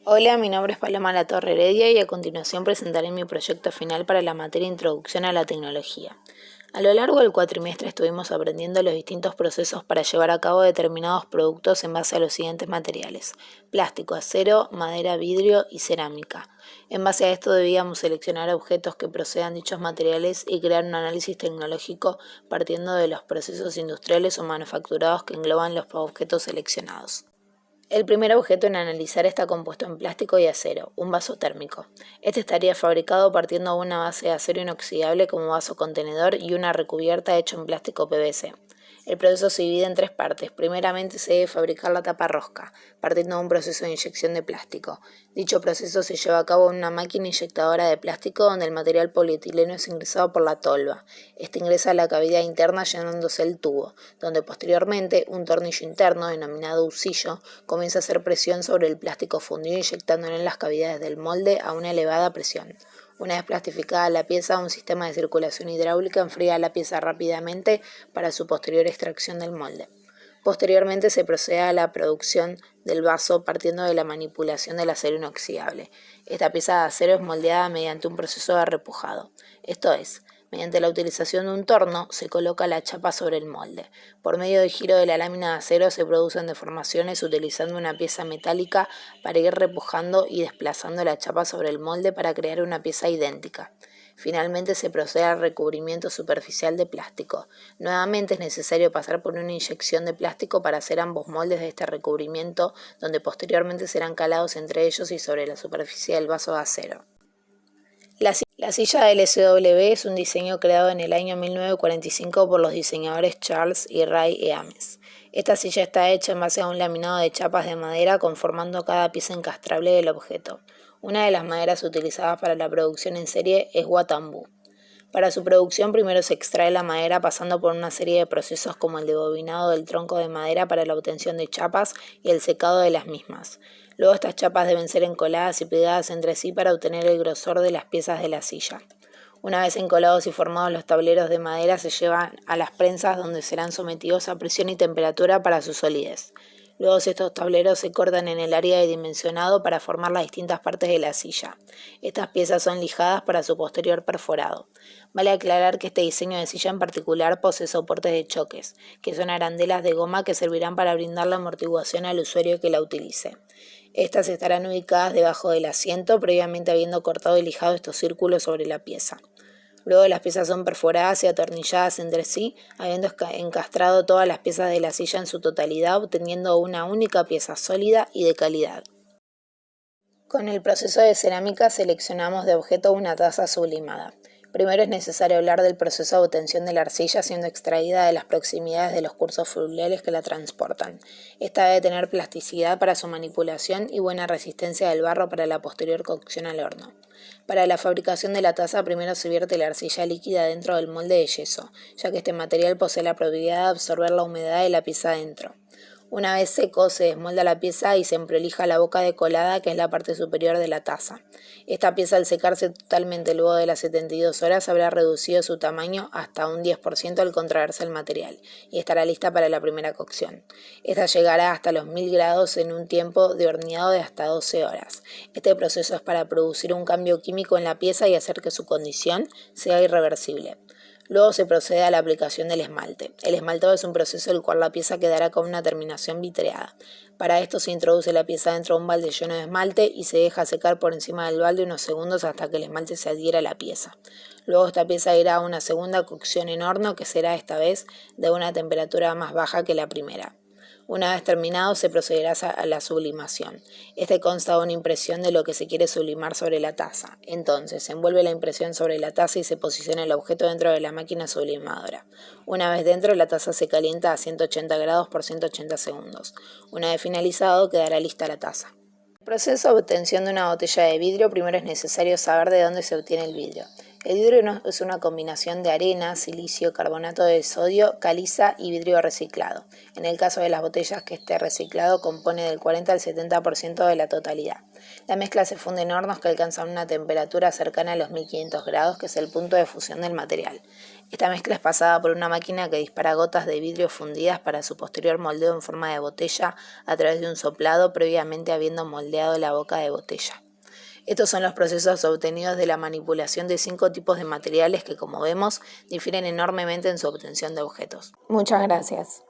Hola, mi nombre es Paloma Latorre Heredia y a continuación presentaré mi proyecto final para la materia Introducción a la Tecnología. A lo largo del cuatrimestre estuvimos aprendiendo los distintos procesos para llevar a cabo determinados productos en base a los siguientes materiales: plástico, acero, madera, vidrio y cerámica. En base a esto debíamos seleccionar objetos que procedan dichos materiales y crear un análisis tecnológico partiendo de los procesos industriales o manufacturados que engloban los objetos seleccionados. El primer objeto en analizar está compuesto en plástico y acero, un vaso térmico. Este estaría fabricado partiendo de una base de acero inoxidable como vaso contenedor y una recubierta hecha en plástico PVC. El proceso se divide en tres partes. Primeramente se debe fabricar la tapa rosca, partiendo de un proceso de inyección de plástico. Dicho proceso se lleva a cabo en una máquina inyectadora de plástico donde el material polietileno es ingresado por la tolva. Este ingresa a la cavidad interna llenándose el tubo, donde posteriormente un tornillo interno, denominado husillo, comienza a hacer presión sobre el plástico fundido inyectándolo en las cavidades del molde a una elevada presión. Una vez plastificada la pieza, un sistema de circulación hidráulica enfría la pieza rápidamente para su posterior extracción del molde. Posteriormente se procede a la producción del vaso partiendo de la manipulación del acero inoxidable. Esta pieza de acero es moldeada mediante un proceso de repujado, esto es, mediante la utilización de un torno se coloca la chapa sobre el molde. Por medio del giro de la lámina de acero se producen deformaciones utilizando una pieza metálica para ir repujando y desplazando la chapa sobre el molde para crear una pieza idéntica. Finalmente se procede al recubrimiento superficial de plástico. Nuevamente es necesario pasar por una inyección de plástico para hacer ambos moldes de este recubrimiento, donde posteriormente serán calados entre ellos y sobre la superficie del vaso de acero. La silla LSW es un diseño creado en el año 1945 por los diseñadores Charles y Ray Eames. Esta silla está hecha en base a un laminado de chapas de madera conformando cada pieza encastrable del objeto. Una de las maderas utilizadas para la producción en serie es Watambú. Para su producción primero se extrae la madera pasando por una serie de procesos como el de bobinado del tronco de madera para la obtención de chapas y el secado de las mismas. Luego estas chapas deben ser encoladas y pegadas entre sí para obtener el grosor de las piezas de la silla. Una vez encolados y formados los tableros de madera se llevan a las prensas donde serán sometidos a presión y temperatura para su solidez. Luego estos tableros se cortan en el área de dimensionado para formar las distintas partes de la silla. Estas piezas son lijadas para su posterior perforado. Vale aclarar que este diseño de silla en particular posee soportes de choques, que son arandelas de goma que servirán para brindar la amortiguación al usuario que la utilice. Estas estarán ubicadas debajo del asiento, previamente habiendo cortado y lijado estos círculos sobre la pieza. Luego las piezas son perforadas y atornilladas entre sí, habiendo encastrado todas las piezas de la silla en su totalidad, obteniendo una única pieza sólida y de calidad. Con el proceso de cerámica seleccionamos de objeto una taza sublimada. Primero es necesario hablar del proceso de obtención de la arcilla siendo extraída de las proximidades de los cursos fluviales que la transportan. Esta debe tener plasticidad para su manipulación y buena resistencia del barro para la posterior cocción al horno. Para la fabricación de la taza primero se vierte la arcilla líquida dentro del molde de yeso, ya que este material posee la propiedad de absorber la humedad de la pieza dentro. Una vez seco, se desmolda la pieza y se emprolija la boca de colada, que es la parte superior de la taza. Esta pieza, al secarse totalmente luego de las 72 horas, habrá reducido su tamaño hasta un 10% al contraerse el material y estará lista para la primera cocción. Esta llegará hasta los 1000 grados en un tiempo de horneado de hasta 12 horas. Este proceso es para producir un cambio químico en la pieza y hacer que su condición sea irreversible. Luego se procede a la aplicación del esmalte. El esmaltado es un proceso en el cual la pieza quedará con una terminación vitreada. Para esto se introduce la pieza dentro de un balde lleno de esmalte y se deja secar por encima del balde unos segundos hasta que el esmalte se adhiera a la pieza. Luego esta pieza irá a una segunda cocción en horno, que será esta vez de una temperatura más baja que la primera. Una vez terminado se procederá a la sublimación. Este consta de una impresión de lo que se quiere sublimar sobre la taza. Entonces se envuelve la impresión sobre la taza y se posiciona el objeto dentro de la máquina sublimadora. Una vez dentro, la taza se calienta a 180 grados por 180 segundos. Una vez finalizado, quedará lista la taza. El proceso de obtención de una botella de vidrio. Primero es necesario saber de dónde se obtiene el vidrio. El vidrio es una combinación de arena, silicio, carbonato de sodio, caliza y vidrio reciclado. En el caso de las botellas que esté reciclado compone del 40 al 70% de la totalidad. La mezcla se funde en hornos que alcanzan una temperatura cercana a los 1500 grados, que es el punto de fusión del material. Esta mezcla es pasada por una máquina que dispara gotas de vidrio fundidas para su posterior moldeo en forma de botella a través de un soplado, previamente habiendo moldeado la boca de botella. Estos son los procesos obtenidos de la manipulación de 5 tipos de materiales que, como vemos, difieren enormemente en su obtención de objetos. Muchas gracias.